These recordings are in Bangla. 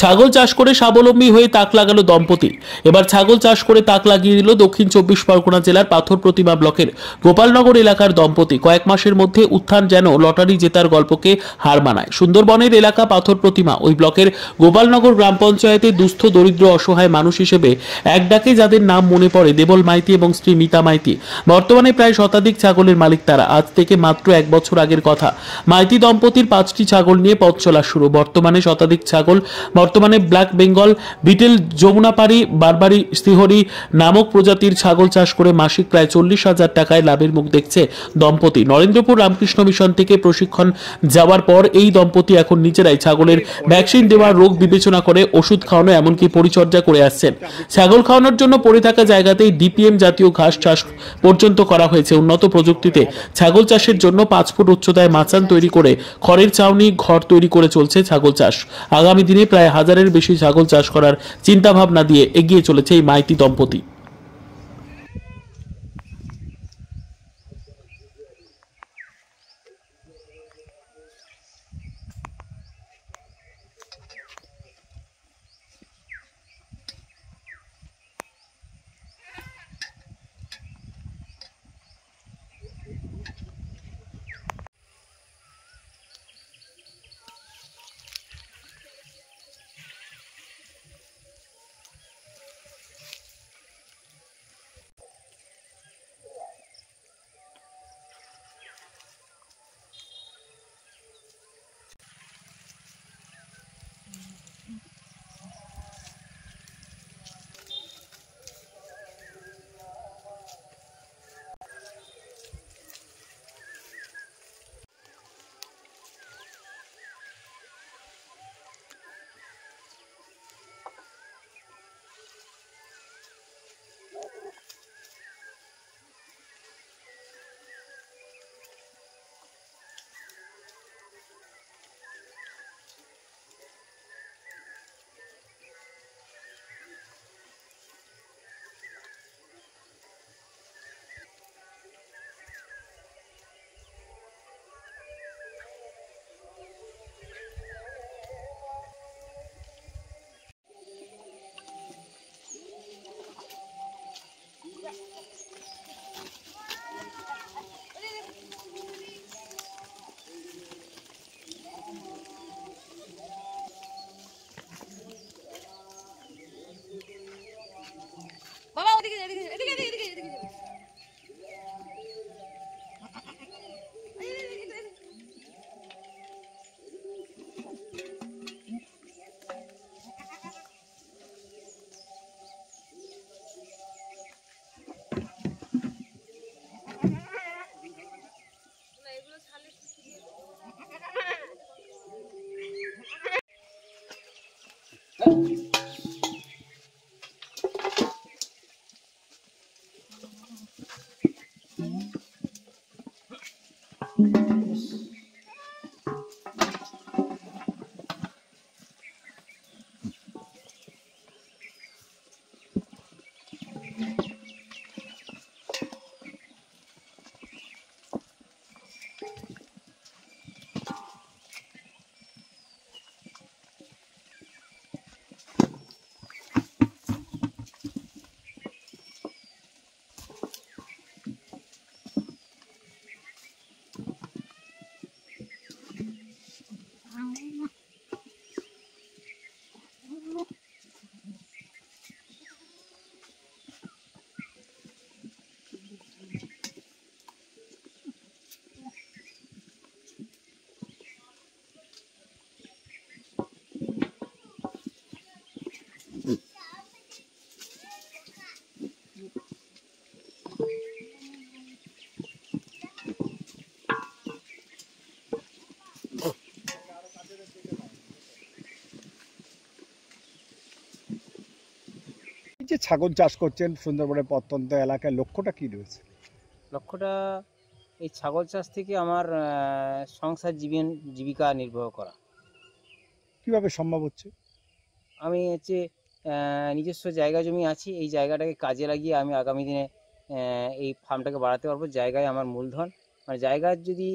ছাগল চাষ করে স্বাবলম্বী হয়ে তাক লাগালো দম্পতি। এবার ছাগল চাষ করে তাক লাগিয়ে দিল দক্ষিণ 24 পরগনা জেলার পাথর প্রতিমা ব্লকের গোপালনগর এলাকার দম্পতি। কয়েক মাসের মধ্যে উত্থান যেন লটারি জেতার গল্পকে হার মানায়। সুন্দরবনের এলাকা পাথর প্রতিমা ওই ব্লকের গোপালনগর গ্রাম পঞ্চায়েতের দুস্থ দরিদ্র অসহায় মানুষ হিসেবে এক ডাকে যাদের নাম মনে পড়ে দেবল মাইতি এবং স্ত্রী মিতা মাইতি। বর্তমানে প্রায় শতাধিক ছাগলের মালিক তারা। আজ থেকে মাত্র 1 বছর আগের কথা। মাইতি দম্পতির 5টি ছাগল নিয়ে পথ চলা শুরু। বর্তমানে শতাধিক ছাগল ব্ল্যাক বেঙ্গল, বিটেল, যমুনাপাড়ি, বারবারি, সিহরি নামক প্রজাতির ছাগল চাষ করে মাসিক প্রায় 40,000 টাকায় লাভের মুখ দেখছে দম্পতি। নরেন্দ্রপুর রামকৃষ্ণ মিশন থেকে প্রশিক্ষণ যাওয়ার পর এই দম্পতি এখন নিজেরাই ছাগলের ভ্যাকসিন দেওয়া, রোগ বিবেচনা করে ওষুধ খাওয়ানো, এমনকি পরিচর্যা করে আসছেন। ছাগল খাওয়ানোর জন্য পড়ে থাকা জায়গাতেই ডিপিএম জাতীয় ঘাস চাষ পর্যন্ত করা হয়েছে। উন্নত প্রযুক্তিতে ছাগল চাষের জন্য 5 ফুট উচ্চতায় মাচান তৈরি করে খড়ের ছাউনি ঘর তৈরি করে চলছে ছাগল চাষ। আগামী দিনে প্রায় 1000-এর বেশি ছাগল চাষ করার চিন্তা ভাবনা দিয়ে এগিয়ে চলেছে এই মাইতি দম্পতি। বাবা ওদিকে এদিকে এদিকে এদিকে এদিকে যে ছাগল চাষ করছেন সুন্দরবনের প্রত্যন্ত এলাকায়, লক্ষ্যটা কি রয়েছে? লক্ষ্যটা এই ছাগল চাষ থেকে আমার সংসার জীবিকা নির্বাহ করা। কিভাবে সম্ভব হচ্ছে? আমি নিজস্ব জায়গা জমি আছে, এই জায়গাটাকে কাজে লাগিয়ে আমি আগামী দিনে এই ফার্মটাকে বাড়াতে পারবো। জায়গায় আমার মূলধন, মানে জায়গার যদি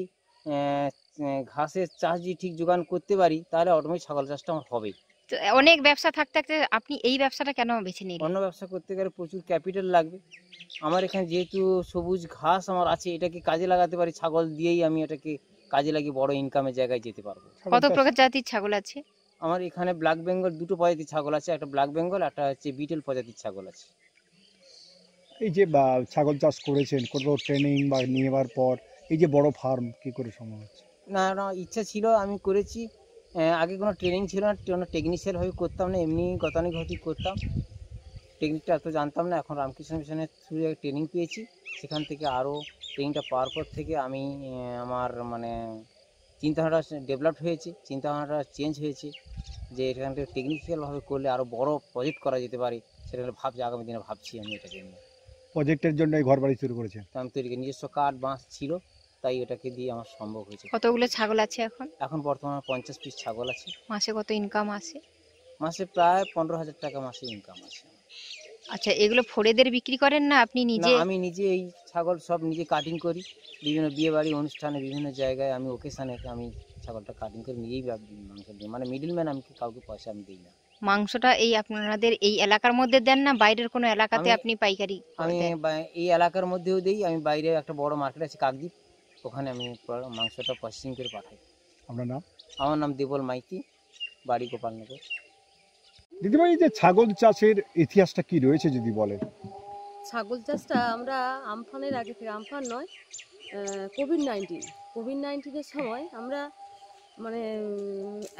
ঘাসের চাষ যদি ঠিক যোগান করতে পারি তাহলে অটোমেটিক ছাগল চাষটা আমার হবেই। তো অনেক ব্যবসা থাকতে থাকতে আপনি এই ব্যবসাটা কেন বেছে নিলেন? অন্য ব্যবসা করতে গেলে প্রচুর ক্যাপিটাল লাগবে। আমার এখানে যেহেতু সবুজ ঘাস আমার আছে, এটাকে কাজে লাগাতে পারি, ছাগল দিয়েই আমি এটাকে কাজে লাগিয়ে বড় ইনকামের জায়গায় যেতে পারবো। কত প্রজাতির ছাগল আছে? আমার এখানে ব্ল্যাক বেঙ্গল দুটো প্রজাতির ছাগল আছে, একটা ব্ল্যাক বেঙ্গল, একটা হচ্ছে বিটেল প্রজাতির ছাগল আছে। এই যে ছাগল চাষ করেছেন, কোথাও ট্রেনিং বা নেওয়ার পর এই যে বড় ফার্ম কি করে সম্ভব হচ্ছে? না না, ইচ্ছা ছিল, আমি করেছি। আগে কোনো ট্রেনিং ছিল না, কোনো টেকনিশিয়ান ভাবে করতাম না, এমনি গতানুগতিক করতাম, টেকনিকটা এত জানতাম না। এখন রামকৃষ্ণ মিশনের থ্রু ট্রেনিং পেয়েছি, সেখান থেকে আরও ট্রেনিংটা পাওয়ার পর থেকে আমি আমার মানে চিন্তাধারা ডেভেলপ হয়েছে, চিন্তাভাবনাটা চেঞ্জ হয়েছে, যে এখান থেকে টেকনিক্যালভাবে করলে আরও বড় প্রজেক্ট করা যেতে পারে, সেটা ভাবছি, আগামী দিনে ভাবছি আমি এটাকে নিয়ে। প্রজেক্টের জন্য এই ঘর বাড়ি শুরু করেছেন? তো আমি তৈরি নিজস্ব কাঠ বাঁশ ছিল, তাই এটাকে দিয়ে আমার সম্ভব হয়েছে। কতগুলো ছাগল আছে এখন? এখন বর্তমানে 50 পিস ছাগল আছে। মাসে কত ইনকাম আসে? মাসে প্রায় 15,000 টাকা মাসে ইনকাম আছে। আচ্ছা, এগুলো ফড়েদের বিক্রি করেন না আপনি না, নিজে? আমি নিজে এই ছাগল সব নিজে কাটিং করি, বিভিন্ন বিয়ে বাড়ি অনুষ্ঠানে বিভিন্ন জায়গায় আমি ওকেশানে আমি ছাগলটা কাটিং করে নিজেই মাংস দিই, মানে মিডলম্যান আমি কাউকে পয়সা আমি দিই না। মাংসটা এই আপনাদের এই এলাকার মধ্যে দেন না বাইরের কোনো এলাকাতে আপনি পাইকারি আমি দেন? এই এলাকার মধ্যেও দিই, আমি বাইরে একটা বড় মার্কেট আছে কাকদ্বীপ, ওখানে আমি মাংসটা প্রসেসিং করে পাঠাই। আপনার নাম? আমার নাম দেবল মাইতি, বাড়ি গোপালনগর। দিদিভাই, এই যে ছাগল চাষের ইতিহাসটা কি রয়েছে যদি বলেন? ছাগল চাষটা আমরা আমফানের আগে থেকে, আমফান নয়, কোভিড-19 সময় আমরা মানে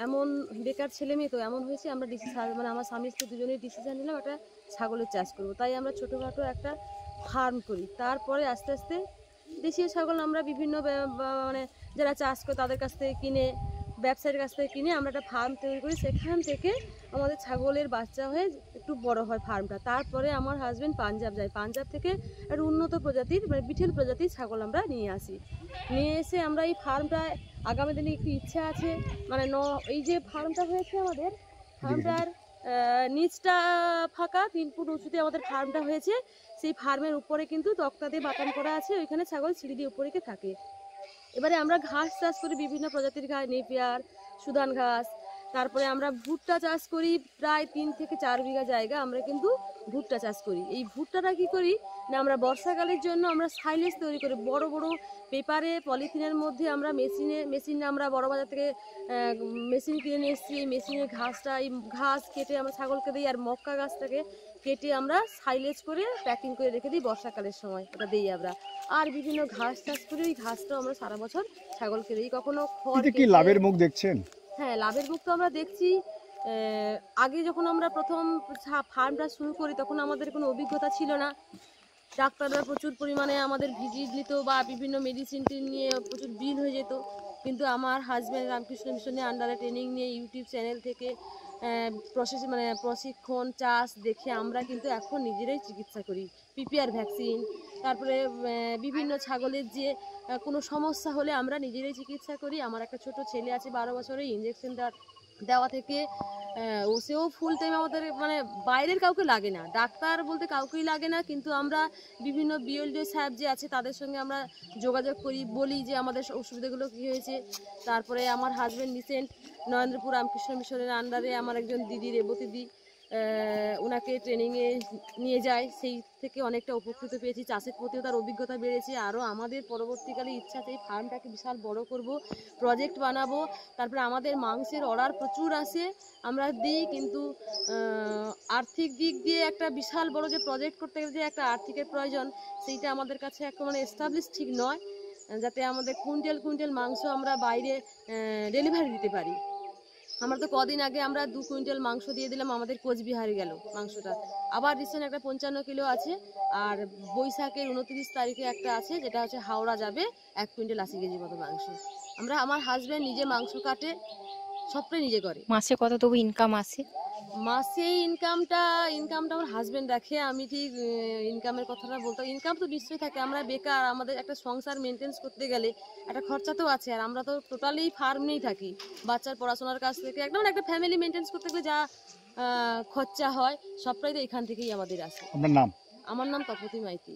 এমন বেকার ছেলে মেয়ে তো এমন হয়েছে, আমরা মানে আমার স্বামী স্ত্রী দুজনেই ডিসিশন নিলাম একটা ছাগলের চাষ করব। তাই আমরা ছোটোখাটো একটা ফার্ম করি। তারপরে আস্তে আস্তে দেশীয় ছাগল আমরা বিভিন্ন মানে যারা চাষ করে তাদের কাছ থেকে কিনে, ব্যবসায়ীর কাছ থেকে কিনে আমরা একটা ফার্ম তৈরি করি। সেখান থেকে আমাদের ছাগলের বাচ্চা হয়ে একটু বড় হয় ফার্মটা। তারপরে আমার হাজব্যান্ড পাঞ্জাব যায়, পাঞ্জাব থেকে একটা উন্নত প্রজাতির মানে বিটেল প্রজাতির ছাগল আমরা নিয়ে আসি। নিয়ে এসে আমরা এই ফার্মটায় আগামী দিনে একটু ইচ্ছা আছে, মানে এই যে ফার্মটা হয়েছে আমাদের, ফার্মটার নিচটা ফাঁকা, 3 ফুট উঁচুতে আমাদের ফার্মটা হয়েছে। সেই ফার্মের উপরে কিন্তু তক্তা দিয়ে বাটাম করা আছে, ওইখানে ছাগল সিঁড়ি দিয়ে উপরে থাকে। এবারে আমরা ঘাস চাষ করি, বিভিন্ন প্রজাতির ঘাস, নেপিয়ার, সুদান ঘাস। তারপরে আমরা ভুট্টা চাষ করি, প্রায় 3 থেকে 4 বিঘা জায়গা আমরা কিন্তু ভুট্টা চাষ করি। এই ভুট্টাটা কি করি না, আমরা বর্ষাকালের জন্য আমরা সাইলেজ তৈরি করি, বড় বড় পেপারে পলিথিনের মধ্যে আমরা মেশিনে আমরা বড় বাজার থেকে মেশিন কিনে নিয়ে এসেছি। এই মেশিনের এই ঘাস কেটে আমরা ছাগলকে দিই, আর মক্কা গাছটাকে কেটে আমরা সাইলেজ করে প্যাকিং করে রেখে দিই, বর্ষাকালের সময় ওটা দিই আমরা। আর বিভিন্ন ঘাস চাষ করি, ওই ঘাসটাও আমরা সারা বছর ছাগলকে দিই। কখনো খড় কি লাভের মুখ দেখছেন? হ্যাঁ, লাভের মুখ তো আমরা দেখছি। আগে যখন আমরা প্রথম ফার্মটা শুরু করি তখন আমাদের কোনো অভিজ্ঞতা ছিল না। ডাক্তাররা প্রচুর পরিমাণে আমাদের ভিজিট নিত বা বিভিন্ন মেডিসিন নিয়ে প্রচুর বিল হয়ে যেত। কিন্তু আমার হাজব্যান্ড রামকৃষ্ণ মিশনের আন্ডারে ট্রেনিং নিয়ে ইউটিউব চ্যানেল থেকে প্রশিক্ষণ চাষ দেখে আমরা কিন্তু এখন নিজেরাই চিকিৎসা করি। পিপিআর ভ্যাকসিন, তারপরে বিভিন্ন ছাগলের যে কোনো সমস্যা হলে আমরা নিজেরাই চিকিৎসা করি। আমার একটা ছোট ছেলে আছে 12 বছরের, ইঞ্জেকশন দেওয়া থেকে সেও ফুল টাইম আমাদের, মানে বাইরের কাউকে লাগে না, ডাক্তার বলতে কাউকেই লাগে না। কিন্তু আমরা বিভিন্ন বিএলডিও সাহেব যে আছে তাদের সঙ্গে আমরা যোগাযোগ করি, বলি যে আমাদের অসুবিধাগুলো কী হয়েছে। তারপরে আমার হাজব্যান্ড রিসেন্ট নরেন্দ্রপুর রামকৃষ্ণ মিশনের আন্ডারে আমার একজন দিদি, রেবতী দি, ওনাকে ট্রেনিংয়ে নিয়ে যায়, সেই থেকে অনেকটা উপকৃত পেয়েছি। চাষের প্রতিও তার অভিজ্ঞতা বেড়েছে। আরও আমাদের পরবর্তীকালে ইচ্ছা আছে এই ফার্মটাকে বিশাল বড় করব, প্রজেক্ট বানাবো। তারপরে আমাদের মাংসের অর্ডার প্রচুর আসে, আমরা দিই, কিন্তু আর্থিক দিক দিয়ে একটা বিশাল বড় যে প্রজেক্ট করতে গেলে যে একটা আর্থিকের প্রয়োজন, সেইটা আমাদের কাছে একটা মানে এস্টাবলিশ ঠিক নয়, যাতে আমাদের কুইন্টাল মাংস আমরা বাইরে ডেলিভারি দিতে পারি। আমরা তো কদিন আগে আমরা 2 কুইন্টাল মাংস দিয়ে দিলাম, আমাদের কোচবিহারে গেল মাংসটা। আবার রিসেন্ট একটা 55 কিলো আছে, আর বৈশাখের 29 তারিখে একটা আছে যেটা হচ্ছে হাওড়া যাবে, 1 কুইন্টাল 80 কেজি মতো মাংস। আমার হাজব্যান্ড নিজে মাংস কাটে, সবটাই নিজে করে। মাসে কত তবু ইনকাম আসে? মাসে ইনকামটা আমার হাজব্যান্ড দেখে, আমি ঠিক ইনকামের কথাটা বলতে, ইনকাম তো নিশ্চয়ই থাকে, আমরা বেকার, আমাদের একটা সংসার মেনটেন্স করতে গেলে একটা খরচা তো আছে। আর আমরা তো টোটালি ফার্ম নেই থাকি, বাচ্চার পড়াশোনার কাছ থেকে একদম একটা ফ্যামিলি মেনটেন্স করতে গেলে যা খরচা হয় সবটাই তো এখান থেকেই আমাদের আসে। আপনার নাম? আমার নাম তপতী মাইতি।